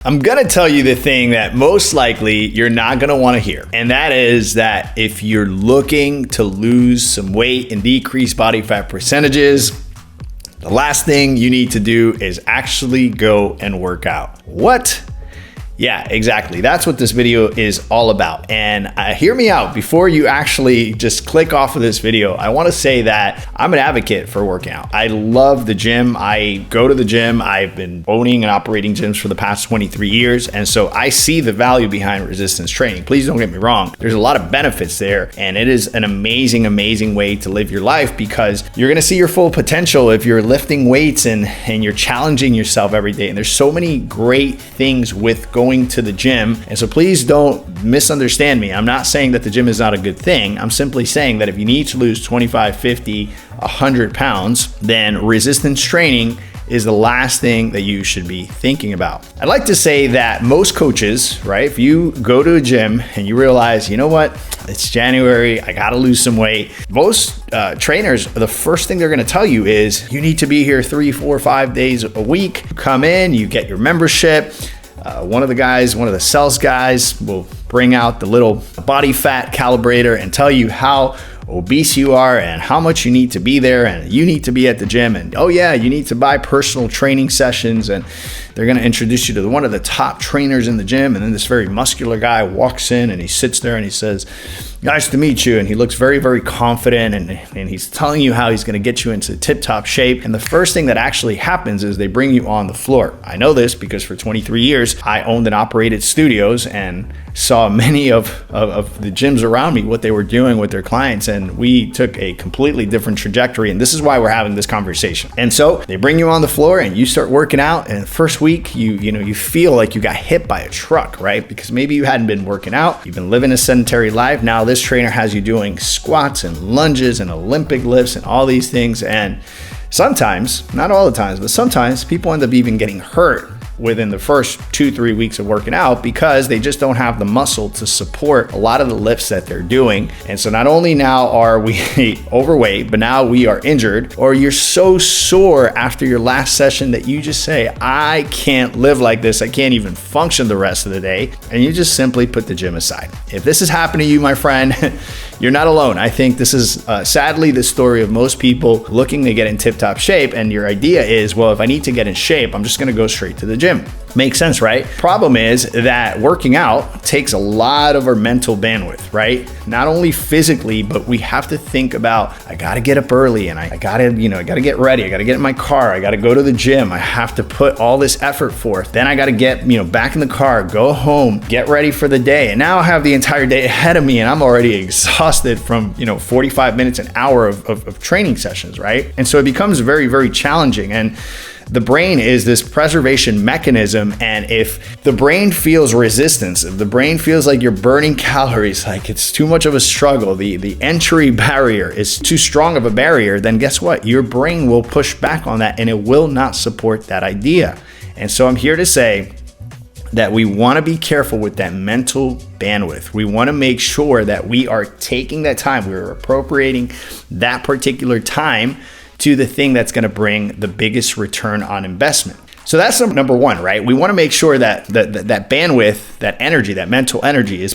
I'm gonna tell you the thing that most likely you're not gonna wanna hear. And that is that if you're looking to lose some weight and decrease body fat percentages, the last thing you need to do is actually go and work out. What? Yeah, exactly. That's what this video is all about. And hear me out. Before you actually just click off of this video, I want to say that I'm an advocate for working out. I love the gym. I go to the gym. I've been owning and operating gyms for the past 23 years. And so I see the value behind resistance training. Please don't get me wrong. There's a lot of benefits there. And it is an amazing, amazing way to live your life because you're going to see your full potential if you're lifting weights and you're challenging yourself every day. And there's so many great things with going to the gym. And so please don't misunderstand me. I'm not saying that the gym is not a good thing. I'm simply saying that if you need to lose 25, 50, 100 pounds, then resistance training is the last thing that you should be thinking about. I'd like to say that most coaches, right? If you go to a gym and you realize, you know what, it's January, I gotta lose some weight. Most trainers, the first thing they're gonna tell you is you need to be here 3, 4, 5 days a week. You come in, you get your membership. One of the sales guys will bring out the little body fat calibrator and tell you how obese you are and how much you need to be there and you need to be at the gym and oh yeah, you need to buy personal training sessions, and they're going to introduce you to one of the top trainers in the gym. And then this very muscular guy walks in and he sits there and he says, "Nice to meet you." And he looks very, very confident and he's telling you how he's going to get you into tip-top shape. And the first thing that actually happens is they bring you on the floor. I know this because for 23 years, I owned and operated studios and saw many of the gyms around me, what they were doing with their clients. And we took a completely different trajectory. And this is why we're having this conversation. And so they bring you on the floor and you start working out. And the first week, you feel like you got hit by a truck, right? Because maybe you hadn't been working out. You've been living a sedentary life. Now this trainer has you doing squats and lunges and Olympic lifts and all these things. And sometimes, not all the times, but sometimes people end up even getting hurt within the first 2-3 weeks of working out because they just don't have the muscle to support a lot of the lifts that they're doing. And so not only now are we overweight, but now we are injured, or you're so sore after your last session that you just say, I can't live like this. I can't even function the rest of the day. And you just simply put the gym aside. If this has happened to you, my friend, you're not alone. I think this is sadly the story of most people looking to get in tip-top shape. And your idea is, well, if I need to get in shape, I'm just going to go straight to the gym. Makes sense, right? Problem is that working out takes a lot of our mental bandwidth, right? Not only physically, but we have to think about, I got to get up early and I got to get ready. I got to get in my car. I got to go to the gym. I have to put all this effort forth. Then I got to get, back in the car, go home, get ready for the day. And now I have the entire day ahead of me and I'm already exhausted from, 45 minutes, an hour of training sessions, right? And so it becomes very, very challenging. And the brain is this preservation mechanism, and if the brain feels resistance, if the brain feels like you're burning calories, like it's too much of a struggle, the entry barrier is too strong of a barrier, then guess what? Your brain will push back on that and it will not support that idea. And so I'm here to say that we want to be careful with that mental bandwidth. We want to make sure that we are taking that time, we're appropriating that particular time to the thing that's going to bring the biggest return on investment. So that's number one, right? We want to make sure that that bandwidth, that energy, that mental energy is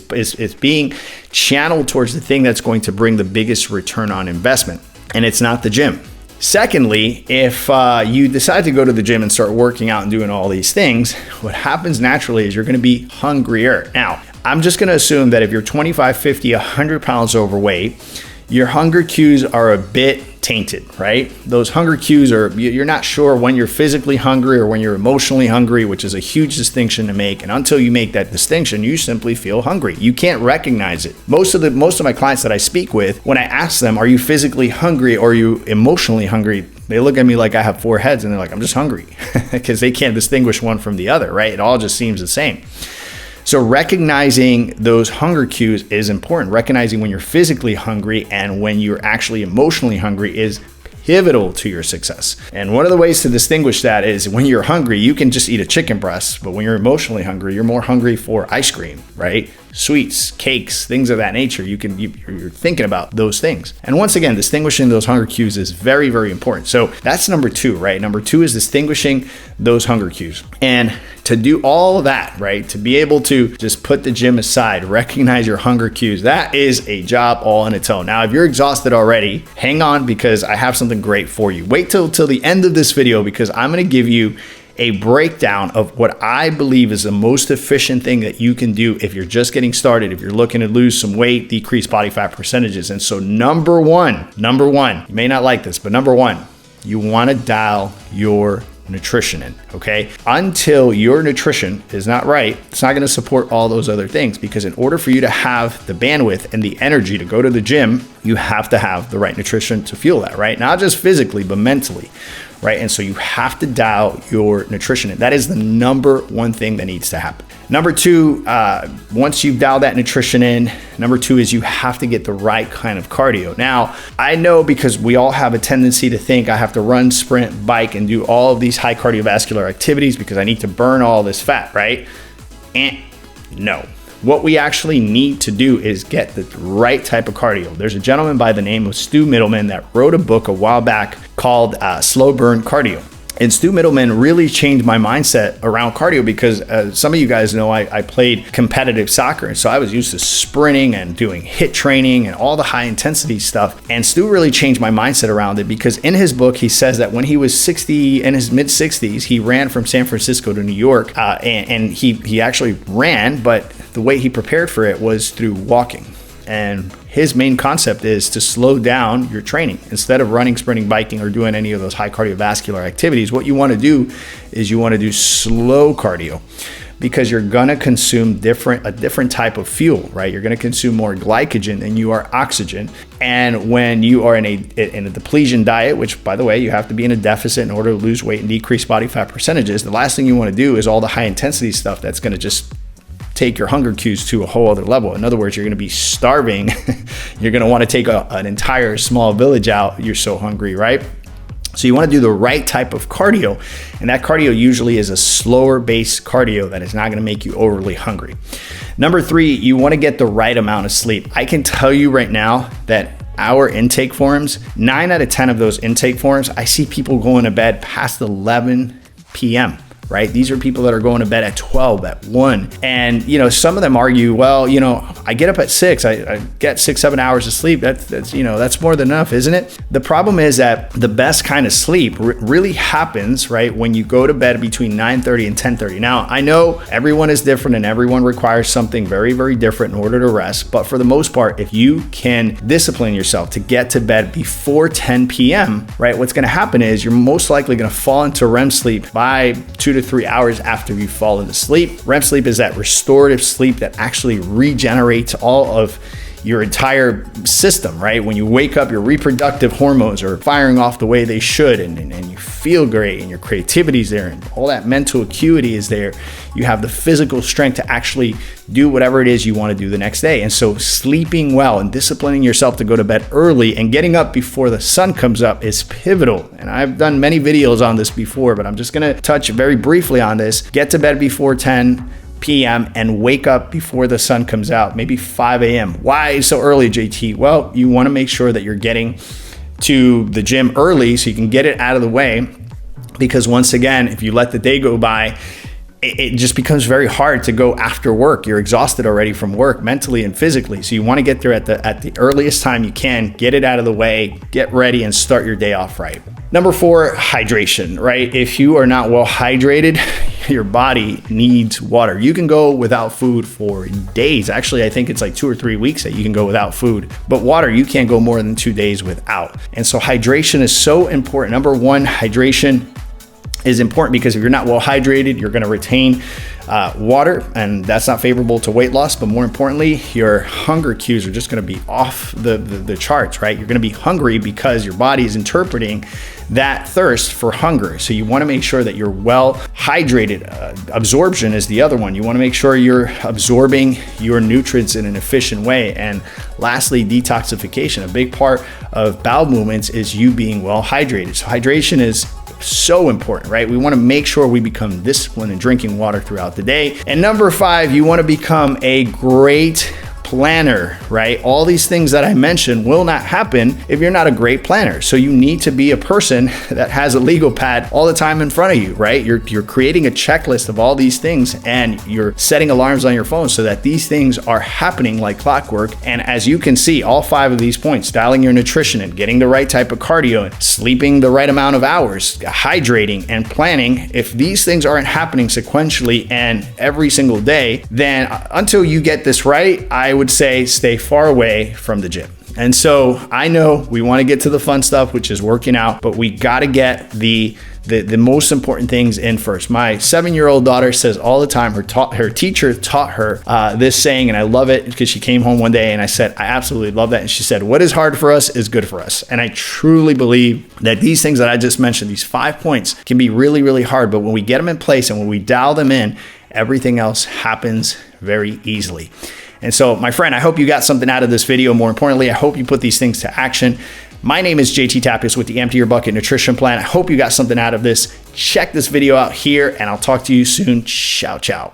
being channeled towards the thing that's going to bring the biggest return on investment. And it's not the gym. Secondly, if you decide to go to the gym and start working out and doing all these things, what happens naturally is you're going to be hungrier. Now, I'm just going to assume that if you're 25, 50, 100 pounds overweight, your hunger cues are a bit tainted, right? Those hunger cues are, you're not sure when you're physically hungry or when you're emotionally hungry, which is a huge distinction to make. And until you make that distinction, you simply feel hungry. You can't recognize it. Most of my clients that I speak with, when I ask them, are you physically hungry or are you emotionally hungry? They look at me like I have 4 heads and they're like, I'm just hungry, because they can't distinguish one from the other, right? It all just seems the same. So recognizing those hunger cues is important. Recognizing when you're physically hungry and when you're actually emotionally hungry is pivotal to your success. And one of the ways to distinguish that is when you're hungry, you can just eat a chicken breast, but when you're emotionally hungry, you're more hungry for ice cream, right? Sweets, cakes, things of that nature. You're thinking about those things. And once again, distinguishing those hunger cues is very, very important. So that's number 2, right? Number 2 is distinguishing those hunger cues. And to do all of that, right? To be able to just put the gym aside, recognize your hunger cues, that is a job all on its own. Now, if you're exhausted already, hang on, because I have something great for you. Wait till the end of this video, because I'm going to give you a breakdown of what I believe is the most efficient thing that you can do if you're just getting started, if you're looking to lose some weight, decrease body fat percentages. And so number one, you may not like this, but number 1, you want to dial your nutrition in, okay? Until your nutrition is not right, it's not going to support all those other things, because in order for you to have the bandwidth and the energy to go to the gym, you have to have the right nutrition to fuel that, right? Not just physically, but mentally, right? And so you have to dial your nutrition in. That is the number 1 thing that needs to happen. Number 2, once you've dialed that nutrition in, number 2 is you have to get the right kind of cardio. Now, I know, because we all have a tendency to think I have to run, sprint, bike, and do all of these high cardiovascular activities because I need to burn all this fat, right? And no. What we actually need to do is get the right type of cardio. There's a gentleman by the name of Stu Middleman that wrote a book a while back called Slow Burn Cardio. And Stu Middleman really changed my mindset around cardio, because some of you guys know I played competitive soccer. And so I was used to sprinting and doing HIIT training and all the high intensity stuff. And Stu really changed my mindset around it, because in his book, he says that when he was in his mid 60s, he ran from San Francisco to New York. And he actually ran, but the way he prepared for it was through walking. And his main concept is to slow down your training. Instead of running, sprinting, biking, or doing any of those high cardiovascular activities, what you want to do is you want to do slow cardio, because you're going to consume a different type of fuel, right? You're going to consume more glycogen than you are oxygen. And when you are in a depletion diet, which, by the way, you have to be in a deficit in order to lose weight and decrease body fat percentages, the last thing you want to do is all the high intensity stuff that's going to just take your hunger cues to a whole other level. In other words, you're going to be starving. You're going to want to take an entire small village out. You're so hungry, right? So you want to do the right type of cardio. And that cardio usually is a slower based cardio that is not going to make you overly hungry. Number 3, you want to get the right amount of sleep. I can tell you right now that our intake forums, 9 out of 10 of those intake forums, I see people going to bed past 11 p.m. right? These are people that are going to bed at 12, at 1. And, some of them argue, well, I get up at 6, I get 6-7 hours of sleep. That's more than enough, isn't it? The problem is that the best kind of sleep really happens, right, when you go to bed between 9:30 and 10:30. Now, I know everyone is different and everyone requires something very, very different in order to rest. But for the most part, if you can discipline yourself to get to bed before 10 p.m., right, what's going to happen is you're most likely going to fall into REM sleep by 2 to 3 hours after you fall into sleep. REM sleep is that restorative sleep that actually regenerates all of your entire system, right? When you wake up, your reproductive hormones are firing off the way they should, and you feel great, and your creativity is there, and all that mental acuity is there. You have the physical strength to actually do whatever it is you want to do the next day. And so sleeping well and disciplining yourself to go to bed early and getting up before the sun comes up is pivotal. And I've done many videos on this before, but I'm just going to touch very briefly on this. Get to bed before 10 p.m. and wake up before the sun comes out, maybe 5 a.m. Why so early, JT? Well, you want to make sure that you're getting to the gym early so you can get it out of the way, because once again, if you let the day go by, it just becomes very hard to go after work. You're exhausted already from work, mentally and physically. So you want to get there at the earliest time you can, get it out of the way, get ready, and start your day off right. Number 4, hydration, right? If you are not well hydrated, your body needs water. You can go without food for days. Actually, I think it's like 2 or 3 weeks that you can go without food. But water, you can't go more than 2 days without. And so hydration is so important. Number 1, hydration. is important, because if you're not well hydrated, you're going to retain water, and that's not favorable to weight loss. But more importantly, your hunger cues are just going to be off the charts, right? You're going to be hungry because your body is interpreting that thirst for hunger. So you want to make sure that you're well hydrated. Absorption is the other one. You want to make sure you're absorbing your nutrients in an efficient way. And lastly, detoxification. A big part of bowel movements is you being well hydrated. So hydration is so important, right? We want to make sure we become disciplined in drinking water throughout the day. And number 5, you want to become a great planner, right? All these things that I mentioned will not happen if you're not a great planner. So you need to be a person that has a legal pad all the time in front of you, right? You're creating a checklist of all these things, and you're setting alarms on your phone so that these things are happening like clockwork. And as you can see, all 5 of these points, dialing your nutrition and getting the right type of cardio, and sleeping the right amount of hours, hydrating and planning, if these things aren't happening sequentially and every single day, then until you get this right, I would say stay far away from the gym. And so I know we want to get to the fun stuff, which is working out, but we got to get the most important things in first. My 7-year-old daughter says all the time, her teacher taught her this saying, and I love it, because she came home one day and I said, I absolutely love that. And she said, what is hard for us is good for us. And I truly believe that these things that I just mentioned, these 5 points, can be really, really hard. But when we get them in place and when we dial them in, everything else happens very easily. And so, my friend, I hope you got something out of this video. More importantly, I hope you put these things to action. My name is JT Tapias with the Empty Your Bucket Nutrition Plan. I hope you got something out of this. Check this video out here, and I'll talk to you soon. Ciao, ciao.